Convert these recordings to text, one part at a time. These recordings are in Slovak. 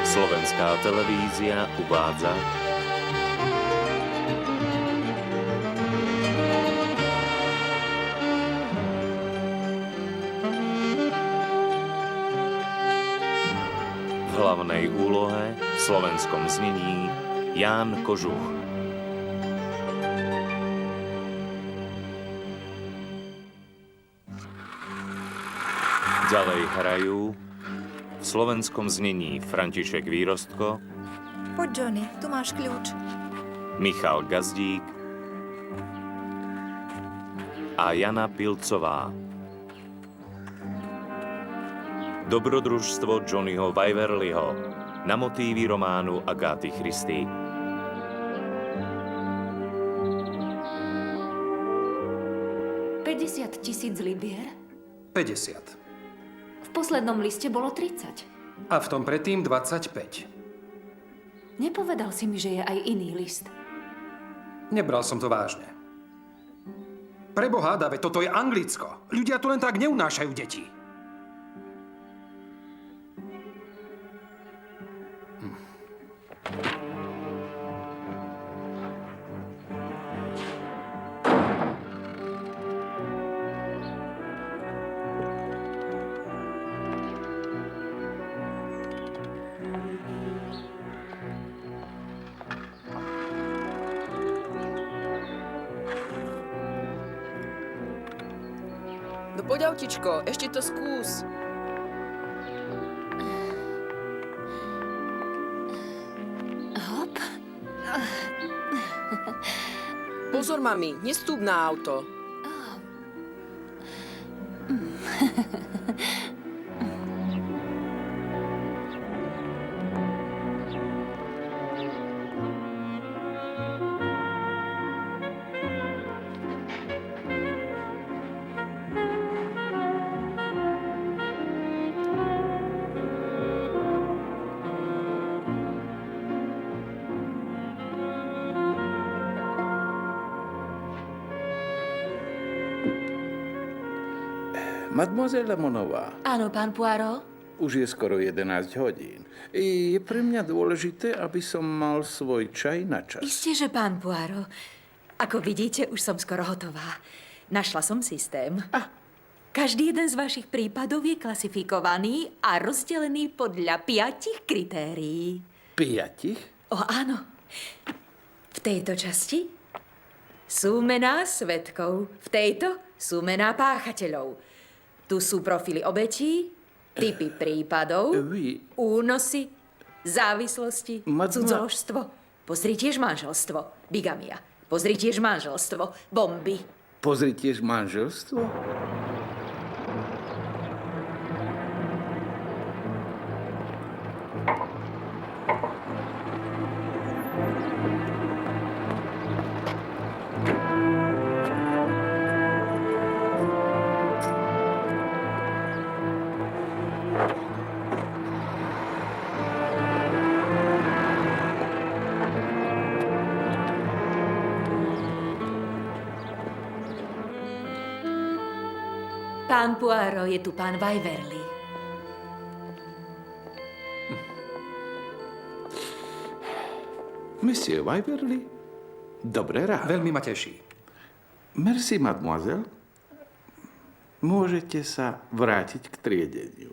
Slovenská televízia uvádza v hlavnej úlohe v slovenskom znení Ján Kožuch. Ďalej hrajú v slovenskom znení František Výrostko, Poď, Johnny, tu máš kľúč. Michal Gazdík a Jana Pilcová. Dobrodružstvo Johnnyho Waverlyho na motívy románu Agáty Christie. $50,000 libier? 50. V poslednom liste bolo 30. A v tom predtým 25. Nepovedal si mi, že je aj iný list. Nebral som to vážne. Preboha, Dave, toto je Anglicko. Ľudia tu len tak neunášajú deti. No poď, autičko, ešte to skús. Hop. Pozor, mami, nestúp na auto. Mademoiselle Lemonová, Áno, pán Poirot? už je skoro 11 hodín. Je pre mňa dôležité, aby som mal svoj čaj na čas. Isté, že pán Poirot. Ako vidíte, už som skoro hotová. Našla som systém. Každý jeden z vašich prípadov je klasifikovaný a rozdelený podľa 5 kritérií. 5? O, áno. V tejto časti sú mená svedkov. V tejto sú mená páchateľov. Tu sú profily obetí, typy prípadov, únosy, závislosti, cudzoložstvo. Pozri tiež manželstvo, bigamia. Pozri tiež manželstvo, bomby. Pozri tiež manželstvo? Pán Poirot, je tu pán Waverly. Monsieur Waverly? Dobré ráno. Veľmi ma teší. Merci, mademoiselle. Môžete sa vrátiť k triedeniu.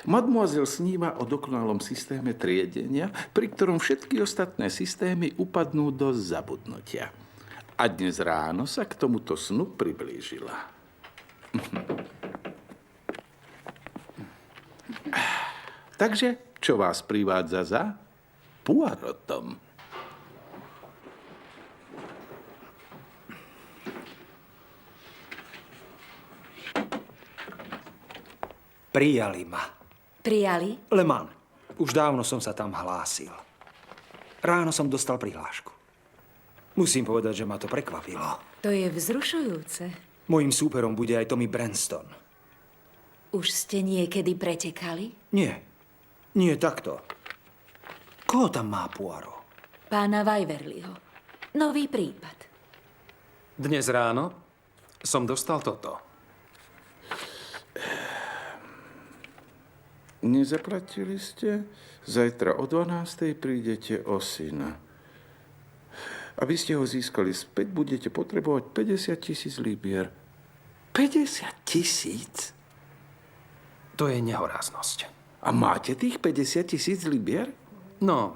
Mademoiselle sníva o dokonalom systéme triedenia, pri ktorom všetky ostatné systémy upadnú do zabudnutia. A dnes ráno sa k tomuto snu priblížila. Takže, čo vás privádza za Poirotom? Prijali ma. Prijali? Le Mans. Už dávno som sa tam hlásil. Ráno som dostal prihlášku. Musím povedať, že ma to prekvapilo. To je vzrušujúce. Mojím súperom bude aj Tommy Branston. Už ste niekedy pretekali? Nie. Nie takto. Koho tam má Poirot? Pána Waverlyho. Nový prípad. Dnes ráno som dostal toto. Nezaplatili ste? Zajtra o 12:00 prídete o syna. Aby ste ho získali späť, budete potrebovať 50 000 libier. 50 000? To je nehoráznosť. A máte tých 50 000 libier? No,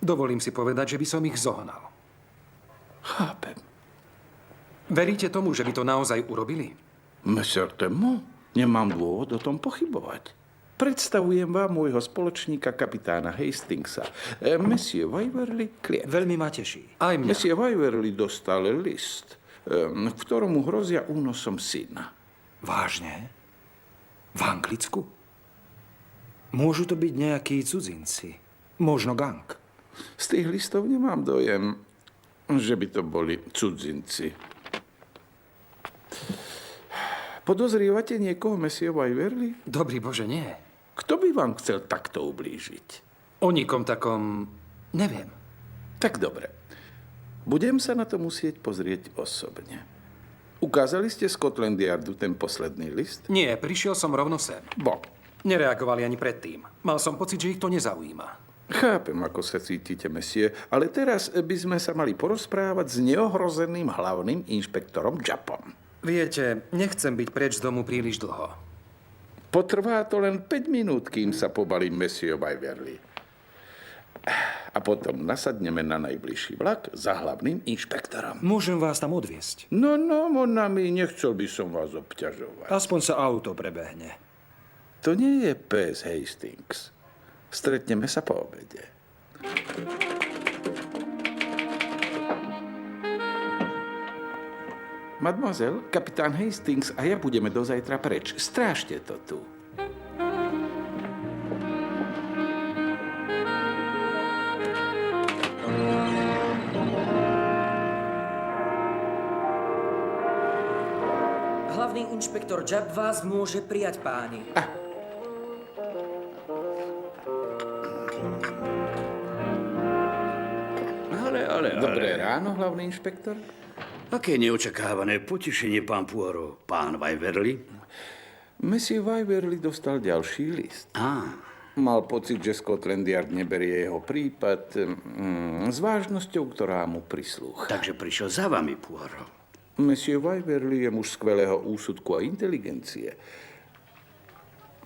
dovolím si povedať, že by som ich zohnal. Chápem. Veríte tomu, že by to naozaj urobili? Monsieur Temo, nemám dôvod o tom pochybovať. Predstavujem vám môjho spoločníka, kapitána Hastingsa. Monsieur Waverly, klient. Veľmi ma teší. Aj mňa. Monsieur Waverly dostal list, v ktorom mu hrozia únosom syna. Vážne? V Anglicku? Môžu to byť nejakí cudzinci. Možno gang. Z tých listov nemám dojem, že by to boli cudzinci. Podozrievate niekoho, Monsieur Waverly? Dobrý Bože, nie. Kto by vám chcel takto ublížiť? O nikom takom neviem. Tak dobre. Budem sa na to musieť pozrieť osobne. Ukázali ste Scotland Yardu ten posledný list? Nie, prišiel som rovno sem. Bo. Nereagovali ani predtým. Mal som pocit, že ich to nezaujíma. Chápem, ako sa cítite, Monsieur, ale teraz by sme sa mali porozprávať s neohrozeným hlavným inšpektorom Juppom. Viete, nechcem byť preč z domu príliš dlho. Potrvá to len 5 minút, kým sa pobalím, Monsieur Waverly. A potom nasadneme na najbližší vlak za hlavným inšpektorom. Môžem vás tam odviesť. No, monami, nechcel by som vás obťažovať. Aspoň sa auto prebehne. To nie je pes Hastings. Stretneme sa po obede. Mademoiselle, kapitán Hastings a ja budeme dozajtra preč. Strážte to tu. Hlavný inšpektor Jupp vás môže prijať, páni. Ale. Dobré ráno, hlavný inšpektor. Aké neočakávané potešenie, pán Poirot. Pán Waverly? Monsieur Waverly dostal ďalší list. Mal pocit, že Scotland Yard neberie jeho prípad s vážnosťou, ktorá mu prislúcha. Takže prišiel za vami, Poirot. Monsieur Waverly je muž skvelého úsudku a inteligencie.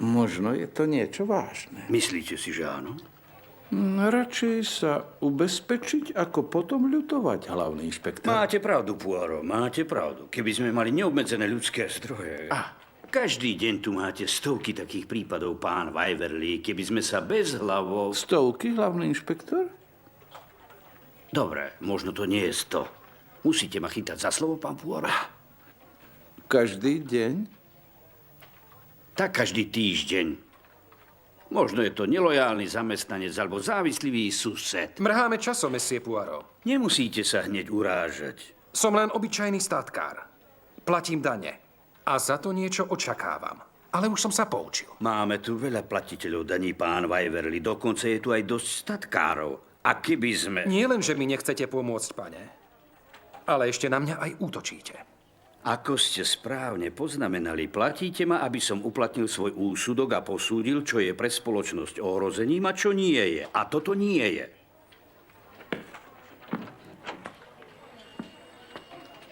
Možno je to niečo vážne. Myslíte si, že áno? Radšej sa ubezpečiť, ako potom ľutovať, hlavný inšpektor. Máte pravdu, Poirot, máte pravdu. Keby sme mali neobmedzené ľudské zdroje. Každý deň tu máte stovky takých prípadov, pán Waverly. Keby sme sa bez hlavou... Stovky, hlavný inšpektor? Dobre, možno to nie je 100. Musíte ma chytať za slovo, pán Poirot. Každý deň? Tak každý týždeň. Možno je to nelojálny zamestnanec alebo závislivý sused. Mrháme časom, Monsieur Poirot. Nemusíte sa hneď urážať. Som len obyčajný statkár. Platím dane. A za to niečo očakávam. Ale už som sa poučil. Máme tu veľa platiteľov daní, pán Waverly. Dokonca je tu aj dosť statkárov. A keby sme... Nie len, že mi nechcete pomôcť, pane, ale ešte na mňa aj útočíte. Ako ste správne poznamenali, platíte ma, aby som uplatnil svoj úsudok a posúdil, čo je pre spoločnosť ohrozením a čo nie je. A toto nie je.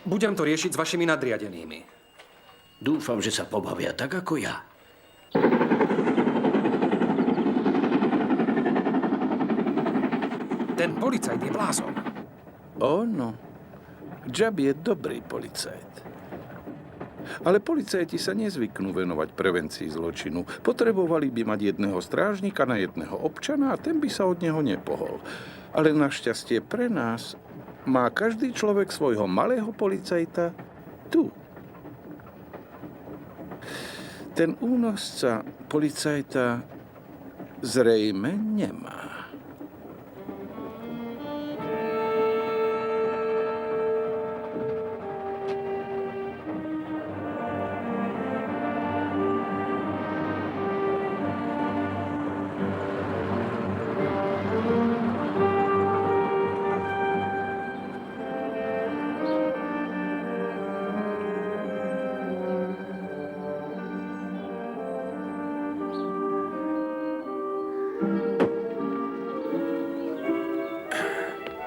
Budem to riešiť s vašimi nadriadenými. Dúfam, že sa pobavia tak ako ja. Ten policajt je blázon. Ono. Jupp je dobrý policajt. Ale policajti sa nezvyknú venovať prevencii zločinu. Potrebovali by mať jedného strážnika na jedného občana a ten by sa od neho nepohol. Ale našťastie pre nás má každý človek svojho malého policajta tu. Ten únosca policajta zrejme nemá.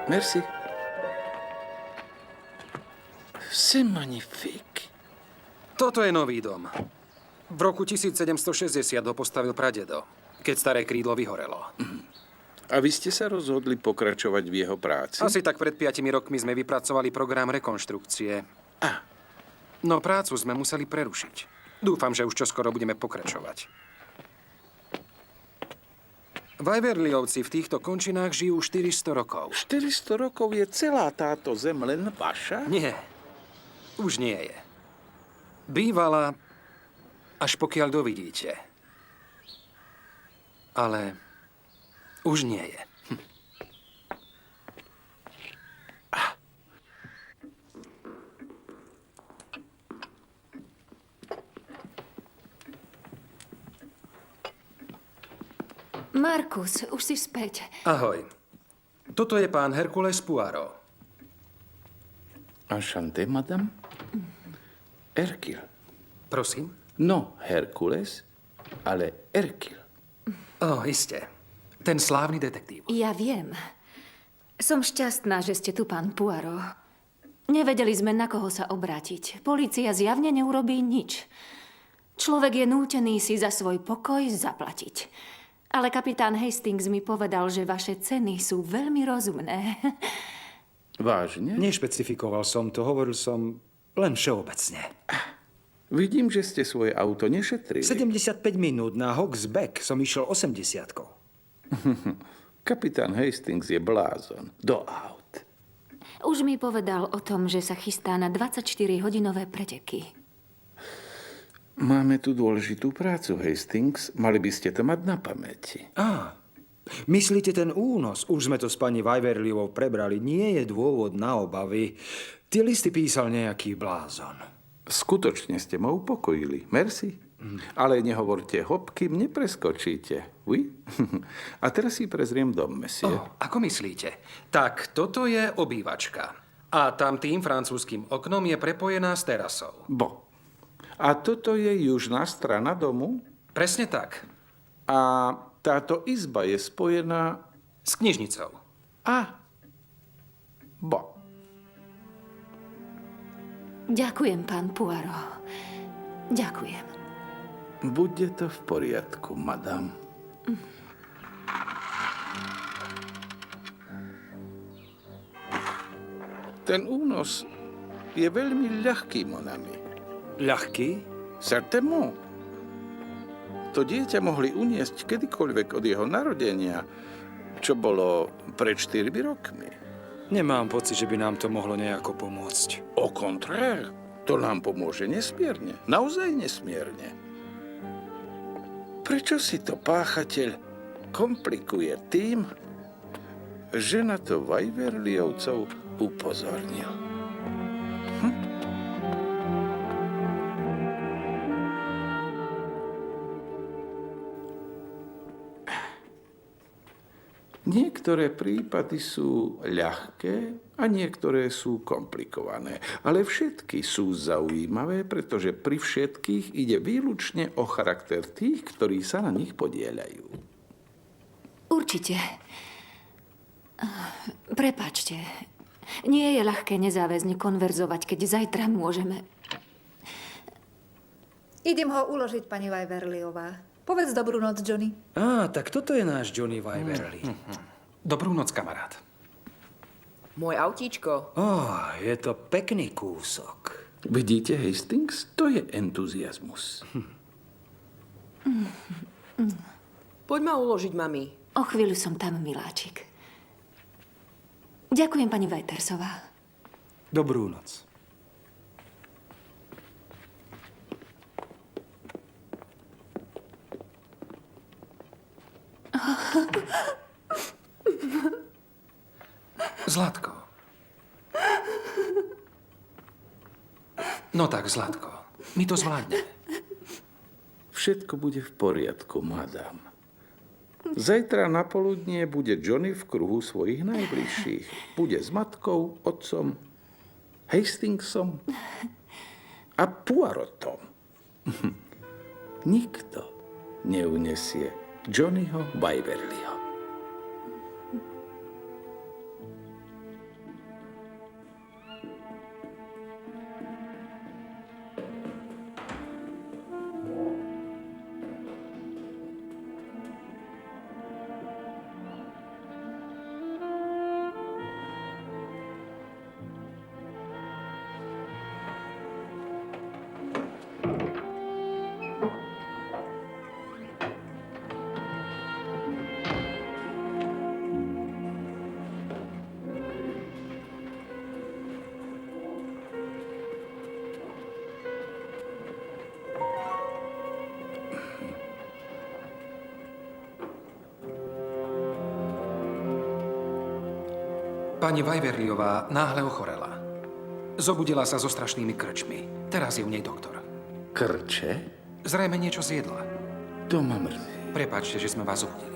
Merci. C'est magnifique. Toto je nový dom. V roku 1760 ho postavil pradedo, keď staré krídlo vyhorelo. A vy ste sa rozhodli pokračovať v jeho práci? Asi tak pred 5 rokmi sme vypracovali program rekonštrukcie. No prácu sme museli prerušiť. Dúfam, že už čoskoro budeme pokračovať. Waverlyovci v týchto končinách žijú 400 rokov. 400 rokov je celá táto zem len vaša? Nie. Už nie je. Bývala, až pokiaľ dovidíte. Ale už nie je. Markus, už si späť. Ahoj. Toto je pán Hercules Poirot. Enchanté, madame. Hercule. Prosím? No Hercules, ale Hercule. Iste. Ten slávny detektív. Ja viem. Som šťastná, že ste tu, pán Poirot. Nevedeli sme, na koho sa obrátiť. Polícia zjavne neurobí nič. Človek je nútený si za svoj pokoj zaplatiť. Ale kapitán Hastings mi povedal, že vaše ceny sú veľmi rozumné. Vážne? Nešpecifikoval som to, hovoril som len všeobecne. Vidím, že ste svoje auto nešetrili. 75 minút na Hawks Back som išiel 80-kou. Kapitán Hastings je blázon. Do aut. Už mi povedal o tom, že sa chystá na 24-hodinové preteky. Máme tu dôležitú prácu, Hastings. Mali by ste to mať na pamäti. Myslíte ten únos? Už sme to s pani Waverlyovou prebrali. Nie je dôvod na obavy. Tie listy písal nejaký blázon. Skutočne ste ma upokojili. Merci. Ale nehovorte hop, kým nepreskočíte. Oui? A teraz si prezriem dom, monsieur. Ako myslíte? Tak, toto je obývačka. A tam tým francúzským oknom je prepojená s terasou. Bo. A toto je južná strana domu? Presne tak. A táto izba je spojená... S knižnicou. Bo. Ďakujem, pán Poirot. Ďakujem. Bude to v poriadku, madam. Ten únos je veľmi ľahký, mon ami. Ľahký? Certainement. To dieťa mohli uniesť kedykoľvek od jeho narodenia, čo bolo pred 4 rokmi. Nemám pocit, že by nám to mohlo nejako pomôcť. Au contraire, to nám pomôže nesmierne. Naozaj nesmierne. Prečo si to páchateľ komplikuje tým, že na to Waverlyovcov upozornil? Niektoré prípady sú ľahké a niektoré sú komplikované. Ale všetky sú zaujímavé, pretože pri všetkých ide výlučne o charakter tých, ktorí sa na nich podieľajú. Určite. Prepáčte. Nie je ľahké nezáväzne konverzovať, keď zajtra môžeme... Idem ho uložiť, pani Waverlyová. Povedz dobrú noc, Johnny. Tak toto je náš Johnny Waverly. Dobrú noc, kamarát. Môj autíčko. Je to pekný kúsok. Vidíte, Hastings? To je entuziasmus. Poď ma uložiť, mami. O chvíľu som tam, miláčik. Ďakujem, pani Waitersová. Dobrú noc. Zlatko. No tak, Zlatko. My to zvládneme. Všetko bude v poriadku, madam. Zajtra na poludnie bude Johnny v kruhu svojich najbližších. Bude s matkou, otcom, Hastingsom a Poirotom. Nikto neunesie Johnnyho Waverlyho. Pani Waverlyová náhle ochorela. Zobudila sa so strašnými krčmi. Teraz je u nej doktor. Krče? Zrejme niečo zjedla. To ma mrzí. Prepáčte, že sme vás zobudili.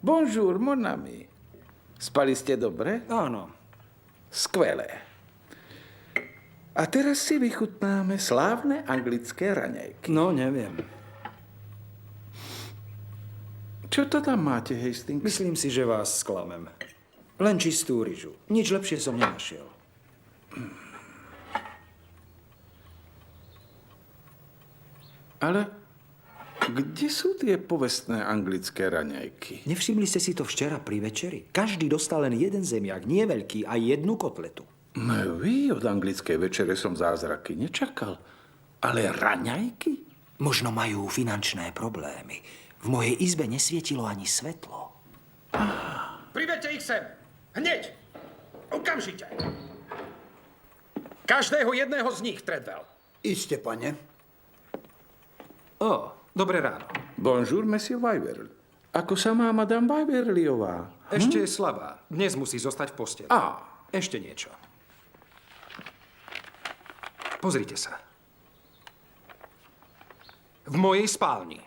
Bonjour, mon ami. Spali ste dobre? Áno. Skvelé. A teraz si vychutnáme slávne anglické raňajky. No, neviem. Čo to tam máte, Hastings? Myslím si, že vás sklamem. Len čistú ryžu. Nič lepšie som nenašiel. Ale kde sú tie povestné anglické raňajky? Nevšimli ste si to včera pri večeri? Každý dostal len jeden zemiak, nie veľký, a jednu kotletu. Od anglickej večere som zázraky nečakal. Ale raňajky? Možno majú finančné problémy. V mojej izbe nesvietilo ani svetlo. Privedte ich sem! Hneď! Okamžite! Každého jedného z nich, Treadwell. Iste, pane. Dobré ráno. Bonjour, monsieur Waverly. Ako sa má madame Waverlyová? Ešte je slabá. Dnes musí zostať v posteli. Ešte niečo. Pozrite sa. V mojej spálni.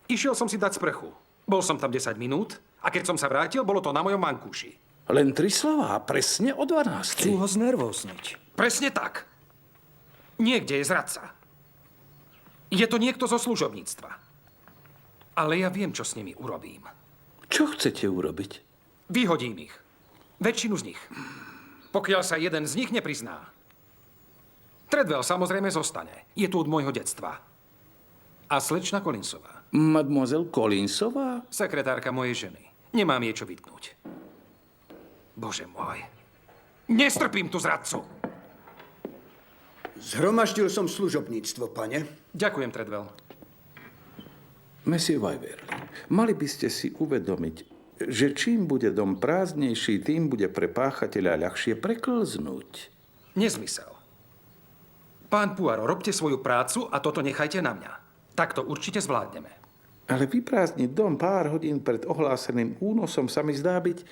Išiel som si dať sprchu. Bol som tam 10 minút a keď som sa vrátil, bolo to na mojom vankúši. Len 3 slová, presne o 12. Chcú ho znervózniť. Presne tak. Niekde je zradca. Je to niekto zo služobníctva. Ale ja viem, čo s nimi urobím. Čo chcete urobiť? Vyhodím ich. Väčšinu z nich. Pokiaľ sa jeden z nich neprizná. Treadwell samozrejme zostane. Je tu od môjho detstva. A slečna Collinsová. Mademoiselle Collinsová? Sekretárka mojej ženy. Nemám jej čo vytknúť. Bože môj. Nestrpím tu zradcu. Zhromaždil som služobníctvo, pane. Ďakujem, Treadwell. Monsieur Waverly, mali by ste si uvedomiť, že čím bude dom prázdnejší, tým bude pre páchateľa ľahšie preklznúť. Nezmysel. Pán Poirot, robte svoju prácu a toto nechajte na mňa. Tak to určite zvládneme. Ale vyprázdniť dom pár hodín pred ohláseným únosom sa mi zdá byť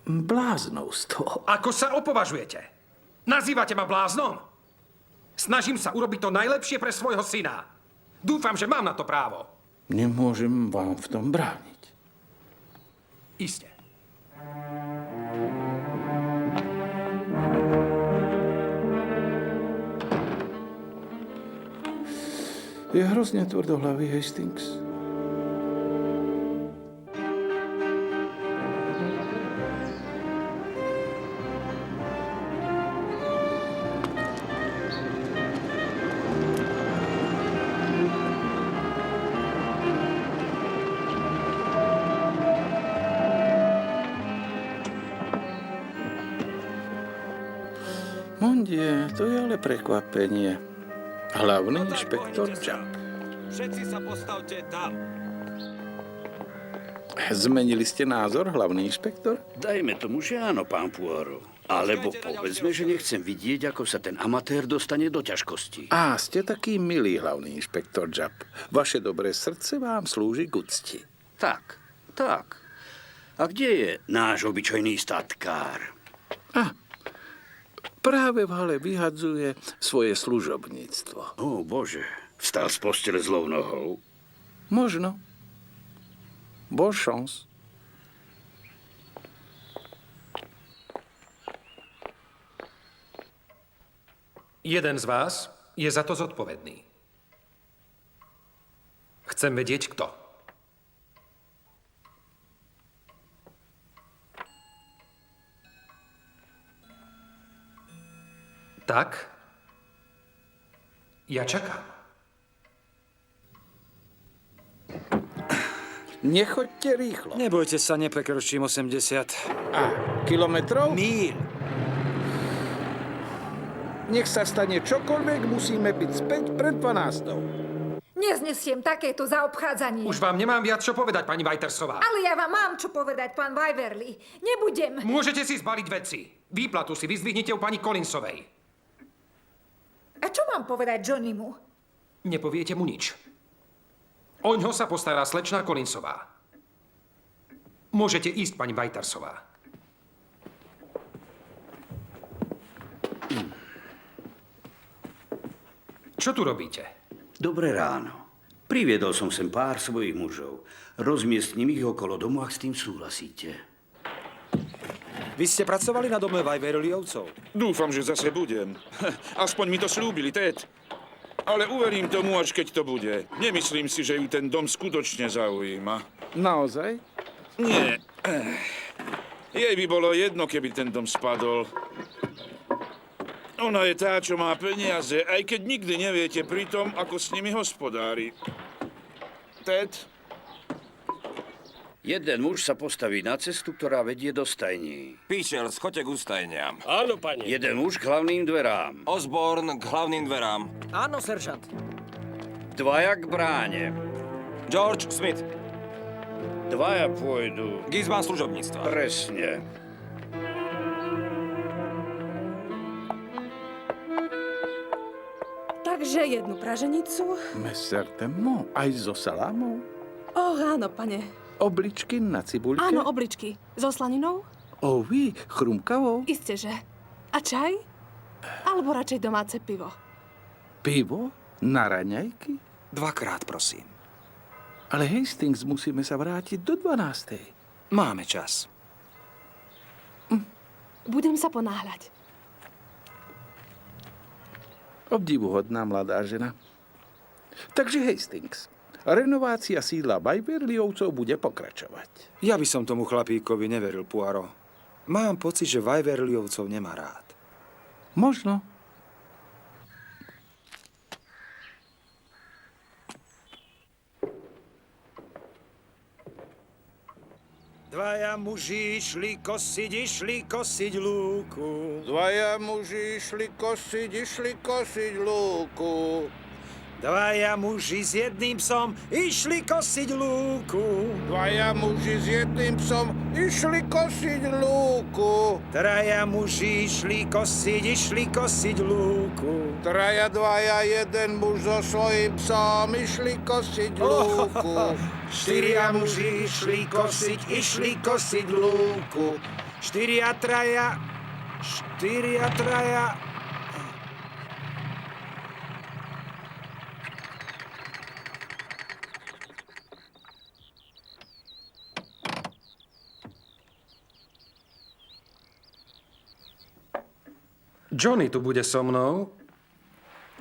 bláznovstvo. Ako sa opovažujete? Nazývate ma bláznom? Snažím sa urobiť to najlepšie pre svojho syna. Dúfam, že mám na to právo. Nemôžem vám v tom brániť. Iste. Je hrozne tvrdohlavý, Hastings. Mondie, to je ale prekvapenie. Hlavný inšpektor Jupp. Všetci sa postavte tam. Zmenili ste názor, hlavný inšpektor? Dajme tomu, že áno, pán Poirot. Alebo povedzme, že nechcem vidieť, ako sa ten amatér dostane do ťažkostí. Á, ste taký milý, hlavný inšpektor Jupp. Vaše dobré srdce vám slúži k úcti. Tak, tak. A kde je náš obyčajný statkár? Práve v hale vyhadzuje svoje služobníctvo. Ó, Bože, vstal z postele zlou nohou. Možno. Bonne chance. Jeden z vás je za to zodpovedný. Chcem vedieť, kto. Tak. Ja čakám. Nechoďte rýchlo. Nebojte sa, neprekročím 80. A kilometrov? Míl. Nech sa stane čokoľvek, musíme byť späť pred 12. Neznesiem takéto zaobchádzanie. Už vám nemám viac čo povedať, pani Vajtersová. Ale ja vám mám čo povedať, pán Waverly. Nebudem. Môžete si zbaliť veci. Výplatu si vyzdvihnite u pani Collinsovej. A čo mám povedať Johnnymu? Nepoviete mu nič. Oňho sa postará slečná Collinsová. Môžete ísť, pani Vajtarsová. Čo tu robíte? Dobré ráno. Priviedol som sem pár svojich mužov. Rozmiestním ich okolo domu, ak s tým súhlasíte. Vy ste pracovali na dome Waverlyovcov? Dúfam, že zase budem. Aspoň mi to slúbili, Ted. Ale uverím tomu, až keď to bude. Nemyslím si, že ju ten dom skutočne zaujíma. Naozaj? Nie. Jej by bolo jedno, keby ten dom spadol. Ona je tá, čo má peniaze, aj keď nikdy neviete pri tom, ako s nimi hospodári. Ted? Jeden muž sa postaví na cestu, ktorá vedie do stajní. Píšel, schoďte k ústajniam. Áno, pane. Jeden muž k hlavným dverám. Osborn k hlavným dverám. Áno, seržant. Dvaja k bráne. George Smith. Dvaja pôjdu. Gizman služobníctva. Presne. Takže jednu praženicu. Meser Temo, aj so salámou? Áno, pane. Obličky na cibuľke? Áno, obličky. So slaninou? Ovi, chrumkavou? Isteže. A čaj? Alebo radšej domáce pivo? Pivo? Na raňajky? 2-krát, prosím. Ale Hastings, musíme sa vrátiť do 12. Máme čas. Budem sa ponáhľať. Obdivuhodná mladá žena. Takže Hastings. Renovácia sídla Waverlyovcov bude pokračovať. Ja by som tomu chlapíkovi neveril, Poirot. Mám pocit, že Waverlyovcov nemá rád. Možno. Dvaja muži išli kosiť lúku. Dvaja muži išli kosiť lúku. Dvaja muži s jedným psom išli kosiť lúku. Dvaja muži s jedným psom išli kosiť lúku. Traja muži išli kosiť lúku. Traja, dvaja, jeden muž so svojím psom išli kosiť lúku. Štyria muži išli kosiť lúku. Štyria, traja. Johnny tu bude so mnou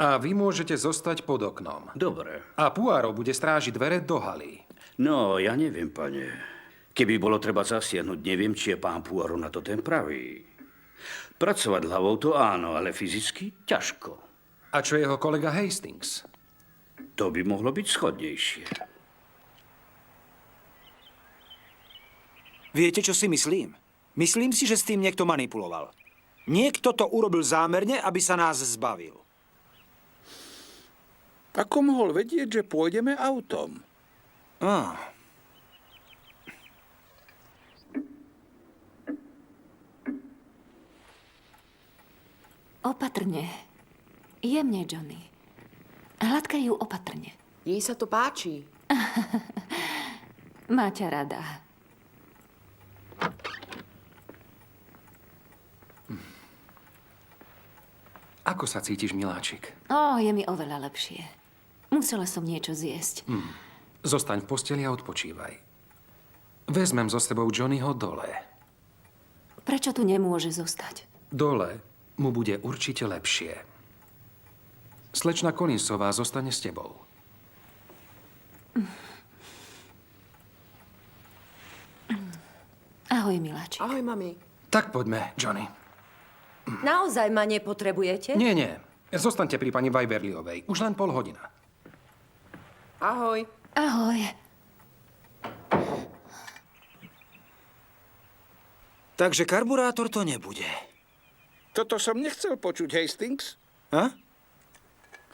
a vy môžete zostať pod oknom. Dobre. A Poirot bude strážiť dvere do haly. No, ja neviem, pane. Keby bolo treba zasiahnuť, neviem, či je pán Poirot na to ten pravý. Pracovať hlavou to áno, ale fyzicky ťažko. A čo jeho kolega Hastings? To by mohlo byť schodnejšie. Viete, čo si myslím? Myslím si, že s tým niekto manipuloval. Niekto to urobil zámerne, aby sa nás zbavil. Ako mohol vedieť, že pôjdeme autom? Opatrne. Jemne, Johnny. Hladkaj ju opatrne. Jej sa to páči. Má ťa rada. Ako sa cítiš, miláčik? Je mi oveľa lepšie. Musela som niečo zjesť. Zostaň v posteli a odpočívaj. Vezmem so sebou Johnnyho dole. Prečo tu nemôže zostať? Dole mu bude určite lepšie. Slečna Collinsová zostane s tebou. Ahoj, miláčik. Ahoj, mami. Tak poďme, Johnny. Naozaj ma nepotrebujete? Nie, nie. Zostaňte pri pani Waverlyovej. Už len pol hodina. Ahoj. Ahoj. Takže karburátor to nebude. Toto som nechcel počuť, Hastings. Ha?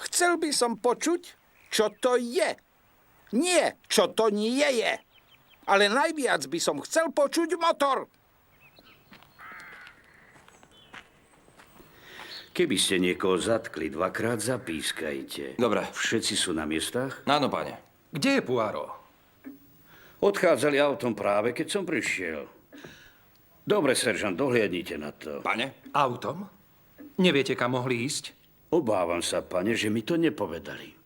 Chcel by som počuť, čo to je. Nie, čo to nie je. Ale najviac by som chcel počuť motor. Keby ste niekoho zatkli, dvakrát zapískajte. Dobre. Všetci sú na miestach? Áno, pane. Kde je Poirot? Odchádzali autom práve, keď som prišiel. Dobre, seržant, dohliadnite na to. Pane? Autom? Neviete, kam mohli ísť? Obávam sa, pane, že mi to nepovedali.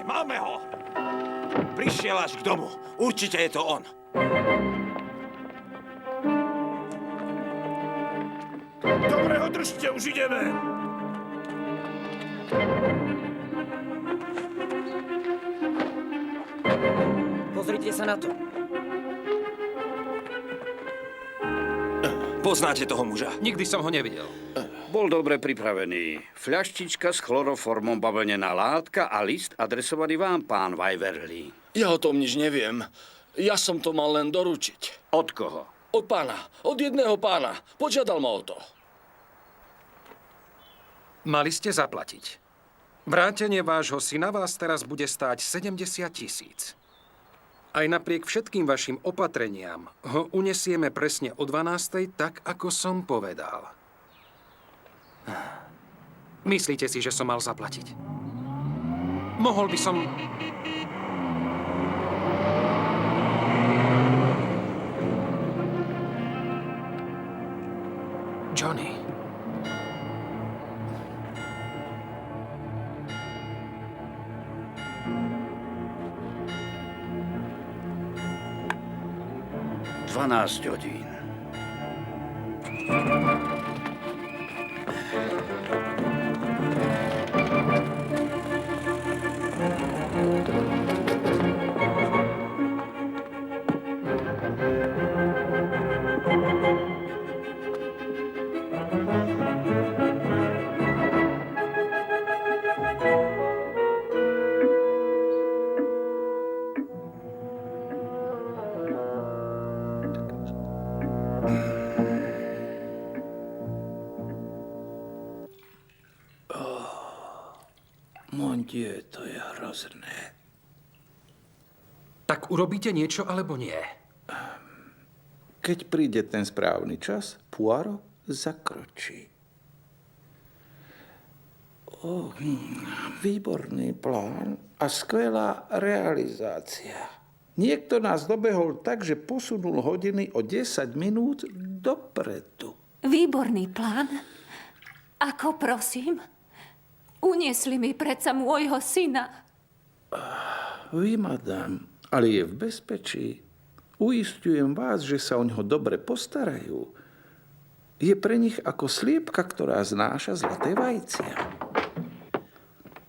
Máme ho! Prišiel až k domu. Určite je to on. Dobre ho držte, už ideme. Poďte sa na to. Poznáte toho muža? Nikdy som ho nevidel. Bol dobre pripravený. Fľaštička s chloroformom, bavlnená látka a list adresovaný vám, pán Waverly. Ja o tom nič neviem. Ja som to mal len doručiť. Od koho? Od pána. Od jedného pána. Požiadal ma o to. Mali ste zaplatiť. Vrátenie vášho syna vás teraz bude stáť 70 000. Aj napriek všetkým vašim opatreniam ho unesieme presne o 12:00, tak ako som povedal. Myslíte si, že som mal zaplatiť? Mohol by som... Johnny. Dvanásť hodín. Mon Dieu, to je hrozné. Tak urobíte niečo, alebo nie? Keď príde ten správny čas, Poirot zakročí. Výborný plán a skvelá realizácia. Niekto nás dobehol tak, že posunul hodiny o 10 minút dopredu. Výborný plán? Ako prosím? Uniesli mi predsa môjho syna. Vy, madam, ale je v bezpečí. Uisťujem vás, že sa o ňoho dobre postarajú. Je pre nich ako sliepka, ktorá znáša zlaté vajcia.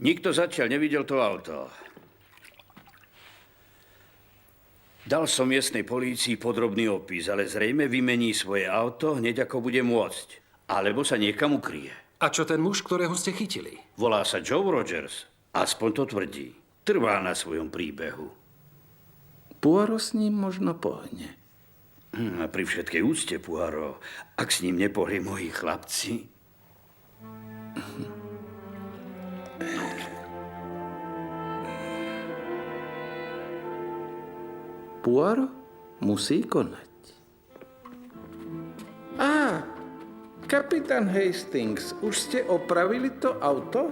Nikto zatiaľ nevidel to auto. Dal som miestnej polícii podrobný opis, ale zrejme vymení svoje auto hneď ako bude môcť. Alebo sa niekam ukryje. A čo ten muž, ktorého ste chytili? Volá sa Joe Rogers. Aspoň to tvrdí. Trvá na svojom príbehu. Poirot s ním možno pohne. A pri všetkej úcte, Poirot, ak s ním nepohli moji chlapci... Poirot musí konať. Kapitán Hastings, už ste opravili to auto?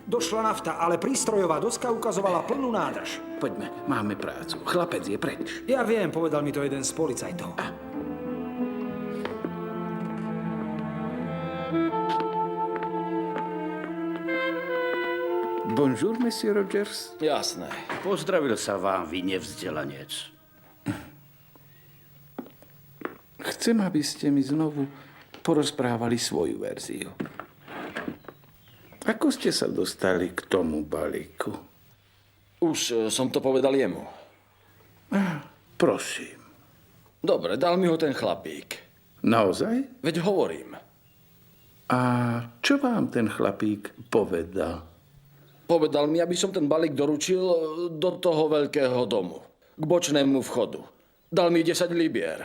Došla nafta, ale prístrojová doska ukazovala plnú nádrž. Poďme, máme prácu. Chlapec je preč. Ja viem, povedal mi to jeden z policajtov. Bonjour, monsieur Rogers. Jasné. Pozdravil sa vám, vy nevzdelanec. Chcem, aby ste mi znovu porozprávali svoju verziu. Ako ste sa dostali k tomu balíku? Už som to povedal jemu. Prosím. Dobre, dal mi ho ten chlapík. Naozaj? Veď hovorím. A čo vám ten chlapík povedal? Povedal mi, aby som ten balík doručil do toho veľkého domu. K bočnému vchodu. Dal mi 10 libier.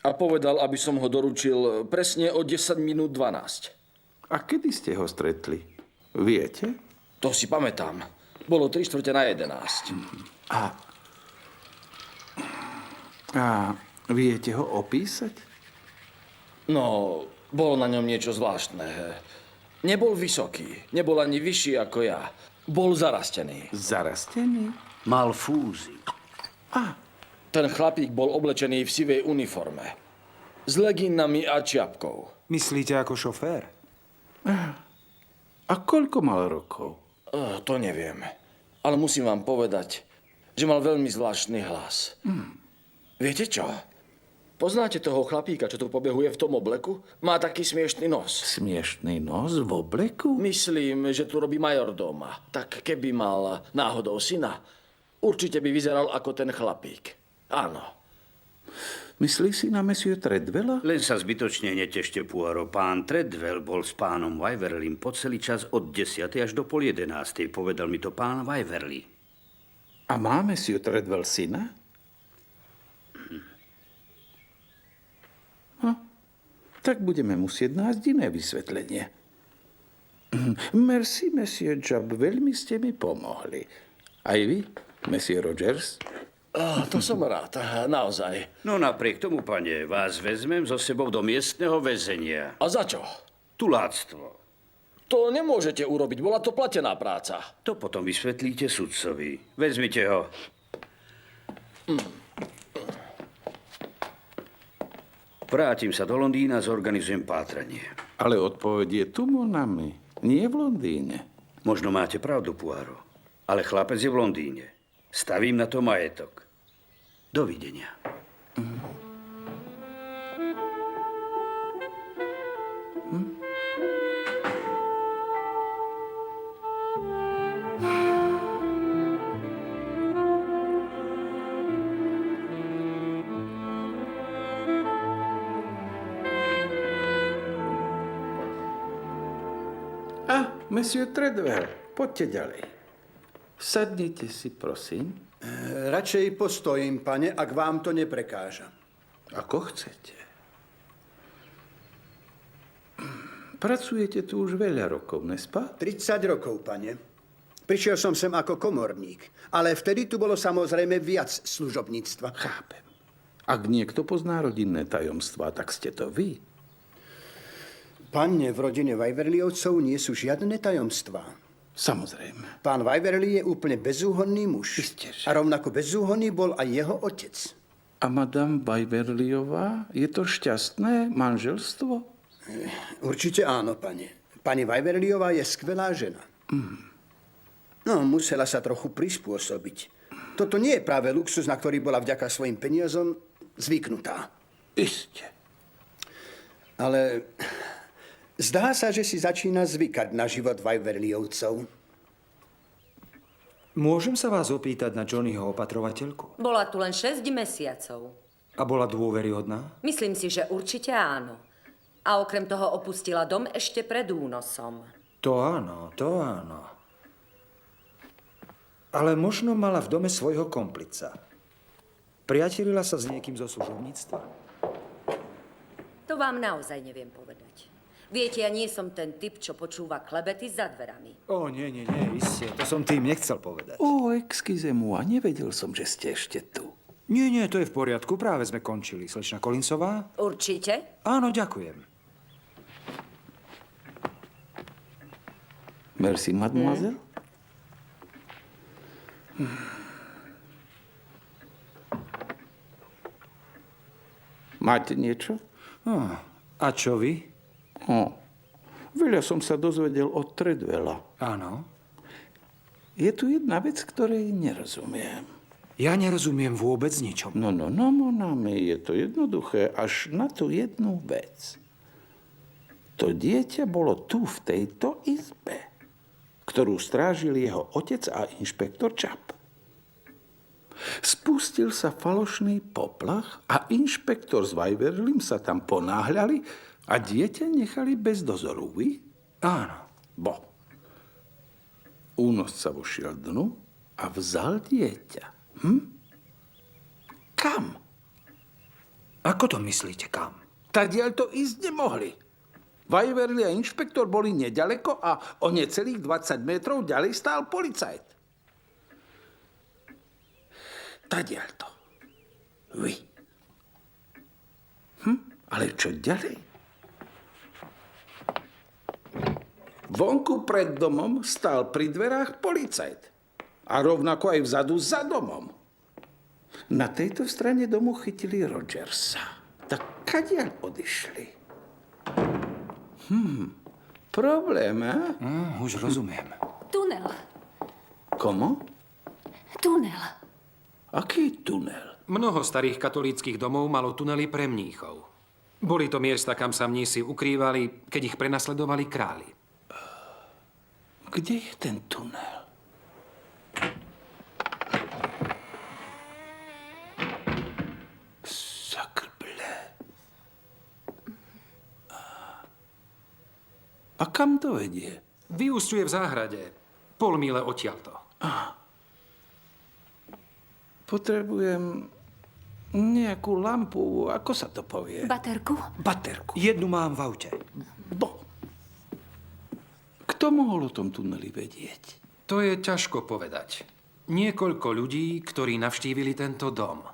A povedal, aby som ho doručil presne o 10 minút 12. A kedy ste ho stretli? Viete? To si pamätám. Bolo 3:45. A viete ho opísať? No, bolo na ňom niečo zvláštne. Nebol vysoký, nebol ani vyšší ako ja. Bol zarastený. Zarastený? Mal fúzy. Ten chlapík bol oblečený v sivej uniforme. S legínami a čiapkou. Myslíte ako šofér? A koľko mal rokov? To neviem. Ale musím vám povedať, že mal veľmi zvláštny hlas. Viete čo? Poznáte toho chlapíka, čo tu pobehuje v tom obleku? Má taký smiešný nos. Smiešný nos v obleku? Myslím, že tu robí majordóma. Tak keby mal náhodou syna, Určite by vyzeral ako ten chlapík. Áno. Myslí si na Monsieur Treadwella? Len sa zbytočne netešte, Poirot. Pán Treadwell bol s pánom Waverlym po celý čas od 10. až do 10:30. Povedal mi to pán Waverly. A má Monsieur Treadwell syna? Tak budeme musieť nájsť iné vysvetlenie. Merci, Monsieur Jubb, veľmi ste mi pomohli. Aj vy, Monsieur Rogers? To som rád, naozaj. No napriek tomu, pane, vás vezmem so sebou do miestneho väzenia. A za čo? Tuláctvo. To nemôžete urobiť, bola to platená práca. To potom vysvetlíte sudcovi. Vezmite ho. Vrátim sa do Londýna a zorganizujem pátranie. Ale odpoveď je tu, Monami, nie v Londýne. Možno máte pravdu, Poirot, ale chlapec je v Londýne. Stavím na to majetok. Dovidenia. Monsieur Treadwell, poďte ďalej. Sadnite si, prosím. Radšej postojím, pane, ak vám to neprekáža. Ako chcete. Pracujete tu už veľa rokov, nespa? 30 rokov, pane. Prišiel som sem ako komorník, ale vtedy tu bolo samozrejme viac služobníctva. Chápem. Ak niekto pozná rodinné tajomstvá, tak ste to vy. Pane, v rodine Waverlyovcov nie sú žiadne tajomstvá. Samozrejme. Pán Waverly je úplne bezúhonný muž. Isteže. A rovnako bezúhonný bol aj jeho otec. A madame Waverlyová, je to šťastné manželstvo? Určite áno, pane. Pani Waverlyová je skvelá žena. No, musela sa trochu prispôsobiť. Toto nie je práve luxus, na ktorý bola vďaka svojim peniazom zvyknutá. Iste. Ale zdá sa, že si začína zvykať na život Waverlyovcov. Môžem sa vás opýtať na Johnnyho opatrovateľku? Bola tu len 6 mesiacov. A bola dôveryhodná? Myslím si, že určite áno. A okrem toho opustila dom ešte pred únosom. To áno, to áno. Ale možno mala v dome svojho komplica. Priatelila sa s niekým zo služobníctva? To vám naozaj neviem povedať. Viete, ja nie som ten typ, čo počúva klebety za dverami. Nie, isté. To som tým nechcel povedať. Excusez-moi, nevedel som, že ste ešte tu. Nie, to je v poriadku. Práve sme končili. Slečna Collinsová? Určite? Áno, ďakujem. Merci, mademoiselle. Máte niečo? A čo vy? Veľa som sa dozvedel od Treadwella. Áno. Je tu jedna vec, ktorej nerozumiem. Ja nerozumiem vôbec ničom. No, Monami, je to jednoduché až na tú jednu vec. To dieťa bolo tu v tejto izbe, ktorú strážil jeho otec a inšpektor Chubb. Spustil sa falošný poplach a inšpektor s Waverlym sa tam ponáhľali a dieťa nechali bez dozoru, vy? Áno. Únosca vošiel dnu a vzal dieťa. Kam? Ako to myslíte, kam? Tadiaľ to ísť nemohli. Waverly a inšpektor boli nedaleko a o necelých 20 metrov ďalej stál policajt. Tadiaľ to. Vy. Ale čo ďalej? Vonku pred domom stál pri dverách policajt. A rovnako aj vzadu za domom. Na tejto strane domu chytili Rogersa. Tak kadiaľ odišli? Problém, Už rozumiem. Tunel. Komu? Tunel. Aký tunel? Mnoho starých katolíckych domov malo tunely pre mníchov. Boli to miesta, kam sa mnísi ukrývali, keď ich prenasledovali králi. Kde je ten tunel? A kam to vedie? Vyúsťuje v záhrade. Pol míle odtiaľto. Potrebujem nejakú lampu, ako sa to povie? Baterku? Baterku. Jednu mám v aute. Kto mohol o tom tuneli vedieť? To je ťažko povedať. Niekoľko ľudí, ktorí navštívili tento dom.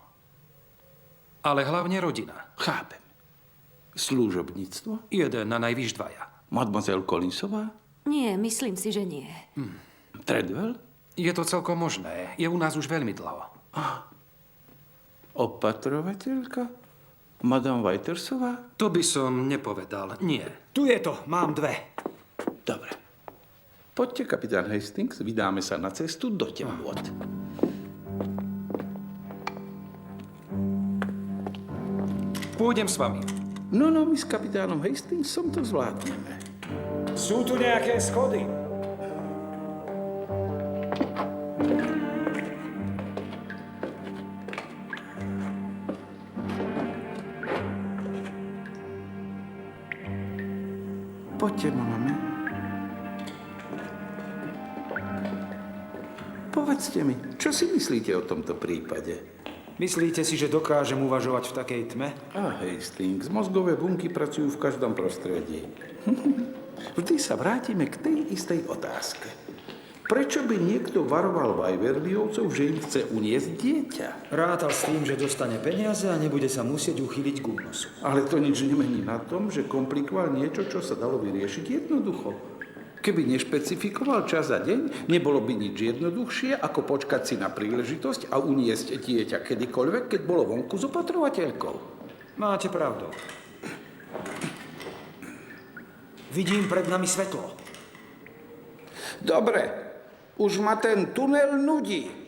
Ale hlavne rodina. Chápem. Služobníctvo? Jeden na najvyš dvaja. Mademoiselle Collinsová? Nie, myslím si, že nie. Treadwell? Je to celkom možné. Je u nás už veľmi dlho. Opatrovateľka? Madame Whitersová? To by som nepovedal. Nie. Tu je to, mám dve. Dobre. Poďte, kapitán Hastings, vydáme sa na cestu do temnôt. Pôjdem s vami. No, my s kapitánom Hastingsom to zvládneme. Sú tu nejaké schody? Poďte, máme. Povedzte mi, čo si myslíte o tomto prípade? Myslíte si, že dokážem uvažovať v takej tme? Hastings, mozgové bunky pracujú v každom prostredí. Vždy sa vrátime k tej istej otázke. Prečo by niekto varoval Waverlyovcov, že im chce uniesť dieťa? Rátal s tým, že dostane peniaze a nebude sa musieť uchyliť k únosu. Ale to nič nemení na tom, že komplikoval niečo, čo sa dalo vyriešiť jednoducho. Keby nešpecifikoval čas a deň, nebolo by nič jednoduchšie, ako počkať si na príležitosť a uniesť dieťa kedykoľvek, keď bolo vonku s opatrovateľkou. Máte pravdu. Vidím pred nami svetlo. Dobre, už ma ten tunel nudí.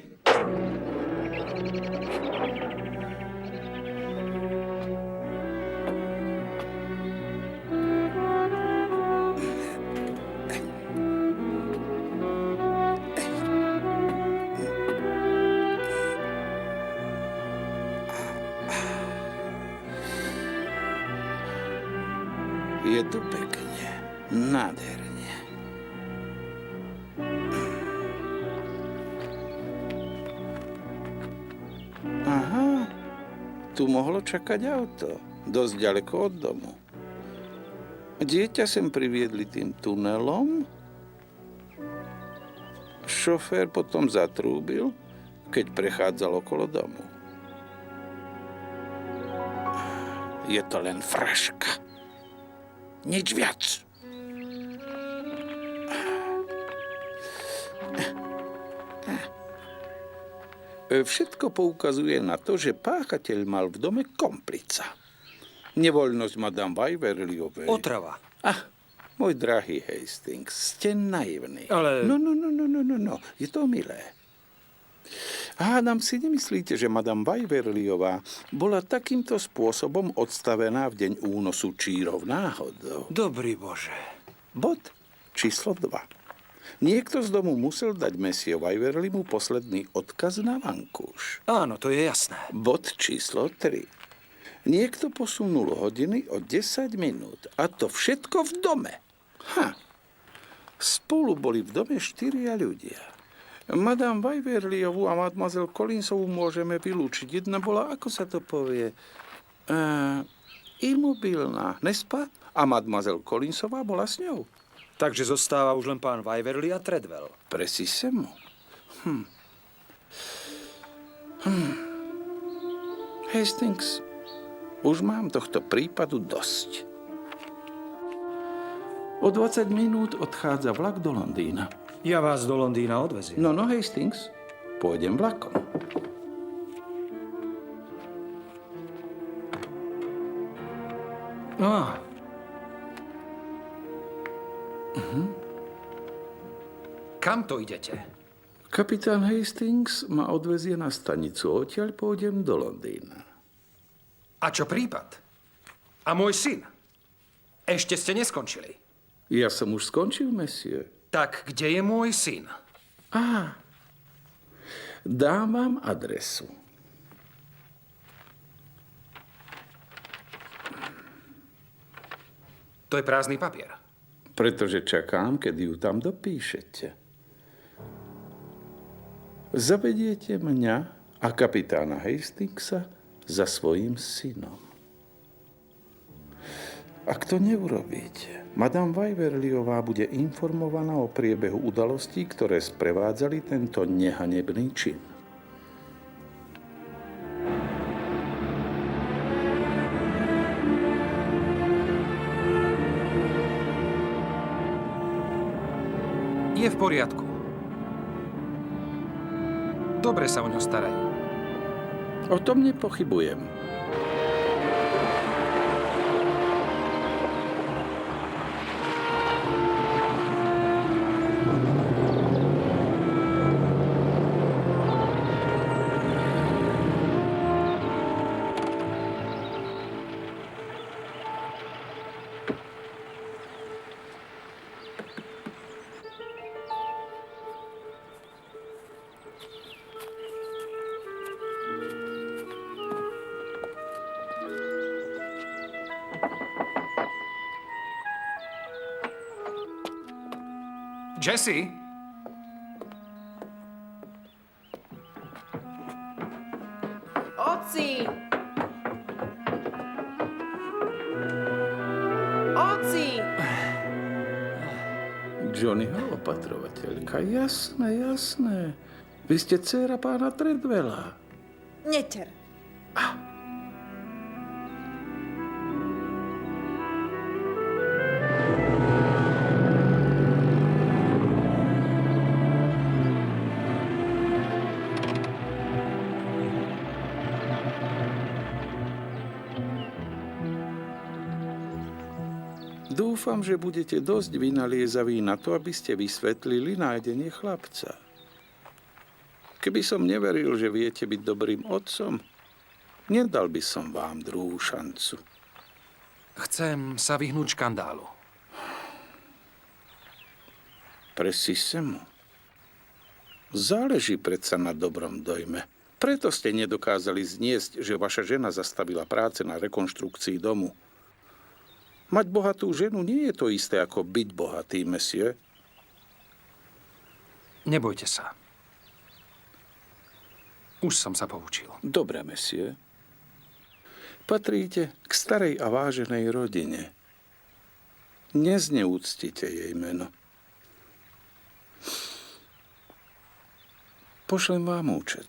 Je tu pekne, nádherne. Aha, tu mohlo čakať auto, dosť ďaleko od domu. Dieťa sem priviedli tým tunelom. Šofér potom zatrúbil, keď prechádzal okolo domu. Je to len fraška. Nič viac. Všetko poukazuje na to, že páchateľ mal v dome komplica. Nevoľnosť madame Waverlyovej. Otrava. Môj drahý Hastings, ste naivní. Ale... No, je to milé. Hádam si, nemyslíte, že madame Waverlyová bola takýmto spôsobom odstavená v deň únosu čírov náhodou? Dobrý Bože. Bod číslo 2. Niekto z domu musel dať Monsieur Waverlymu posledný odkaz na vankúš. Áno, to je jasné. Bod číslo 3. Niekto posunul hodiny o 10 minút. A to všetko v dome. Spolu boli v dome 4 ľudia. Madame Waverlyovú a mademoiselle Collinsovú môžeme vylúčiť. Jedna bola, ako sa to povie, imobilná, nespa? A mademoiselle Collinsová bola s ňou. Takže zostáva už len pán Waverly a Treadwell. Precisemo. Hastings, už mám tohto prípadu dosť. O 20 minút odchádza vlak do Londýna. Ja vás do Londýna odveziem. No, Hastings, pôjdem vlakom. Kam to idete? Kapitán Hastings ma odvezie na stanicu. Odtiaľ pôjdem do Londýna. A čo prípad? A môj syn? Ešte ste neskončili. Ja som už skončil, monsieur. Tak kde je môj syn? Dám vám adresu. To je prázdny papier. Pretože čakám, kedy ju tam dopíšete. Zavediete mňa a kapitána Hastingsa za svojím synom. Ak to neurobíte, Madame Waverlyová bude informovaná o priebehu udalostí, ktoré sprevádzali tento nehanebný čin. Je v poriadku. Dobre sa o ňo starajú. O tom nepochybujem. Jesse? Oci! Oci! Johnnyho opatrovateľka, jasné, jasné. Vy ste dcéra pána Treadwella. Neter. Dúfam, že budete dosť vynaliezaví na to, aby ste vysvetlili nájdenie chlapca. Keby som neveril, že viete byť dobrým otcom, nedal by som vám druhú šancu. Chcem sa vyhnúť škandálu. Pre Sisemu. Záleží predsa na dobrom dojme. Preto ste nedokázali zniesť, že vaša žena zastavila práce na rekonštrukcii domu. Mať bohatú ženu nie je to isté, ako byť bohatý, monsieur. Nebojte sa. Už som sa poučil. Dobre, monsieur. Patríte k starej a váženej rodine. Nezneúctite jej meno. Pošlem vám účet.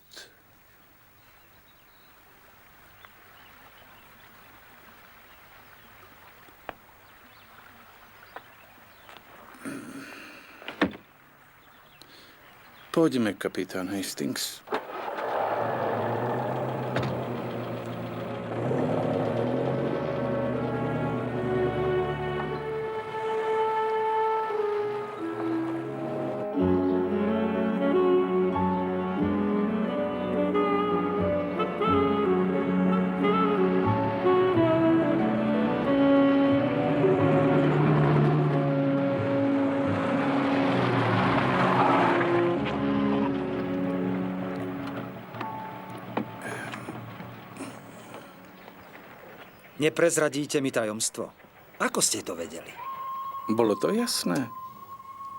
Poďme, kapitán Hastings. Neprezradíte mi tajomstvo. Ako ste to vedeli? Bolo to jasné.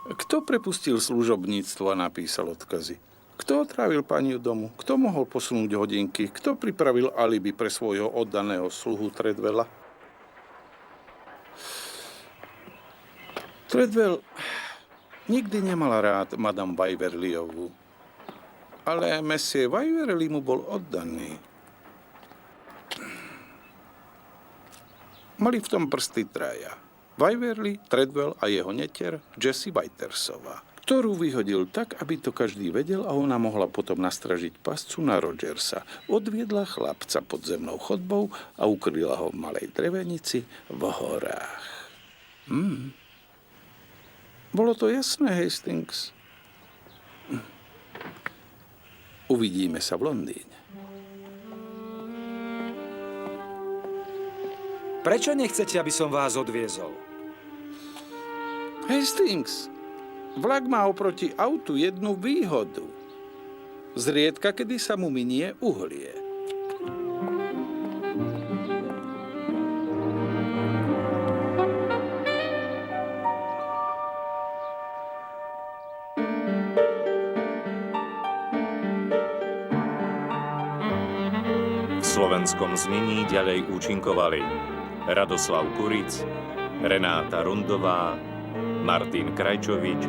Kto prepustil služobníctvo a napísal odkazy? Kto otrávil pani domu? Kto mohol posunúť hodinky? Kto pripravil alibi pre svojho oddaného sluhu Treadwella? Treadwell nikdy nemal rád Madame Waverlyovú. Ale Monsieur Waverly mu bol oddaný. Mali v tom prsty traja. Waverly, Treadwell a jeho netier Jessie Whitersová, ktorú vyhodil tak, aby to každý vedel a ona mohla potom nastražiť pascu na Rogersa. Odviedla chlapca podzemnou chodbou a ukryla ho v malej drevenici v horách. Bolo to jasné, Hastings? Uvidíme sa v Londýne. Prečo nechcete, aby som vás odviezol? Hastings, vlak má oproti autu jednu výhodu. Zriedka, kedy sa mu minie uhlie. slovenskom znení ďalej účinkovali Radoslav Kuric, Renáta Rundová, Martin Krajčovič,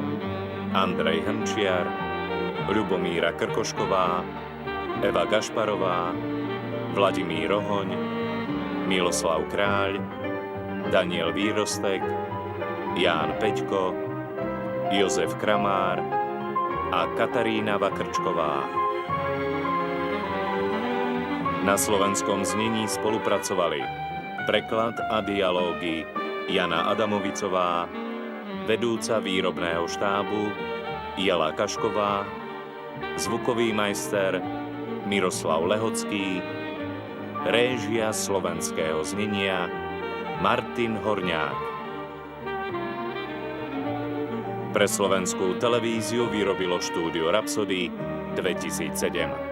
Andrej Hrnčiar, Ľubomíra Krkošková, Eva Gašparová, Vladimír Rohoň, Miloslav Kráľ, Daniel Výrostek, Ján Peťko, Jozef Kramár a Katarína Vakrčková. Na slovenskom znení spolupracovali preklad a dialógy Jana Adamovicová, vedúca výrobného štábu Jela Kašková, zvukový majster Miroslav Lehocký, réžia slovenského znenia Martin Horňák. Pre slovenskú televíziu vyrobilo štúdio Rhapsody 2007.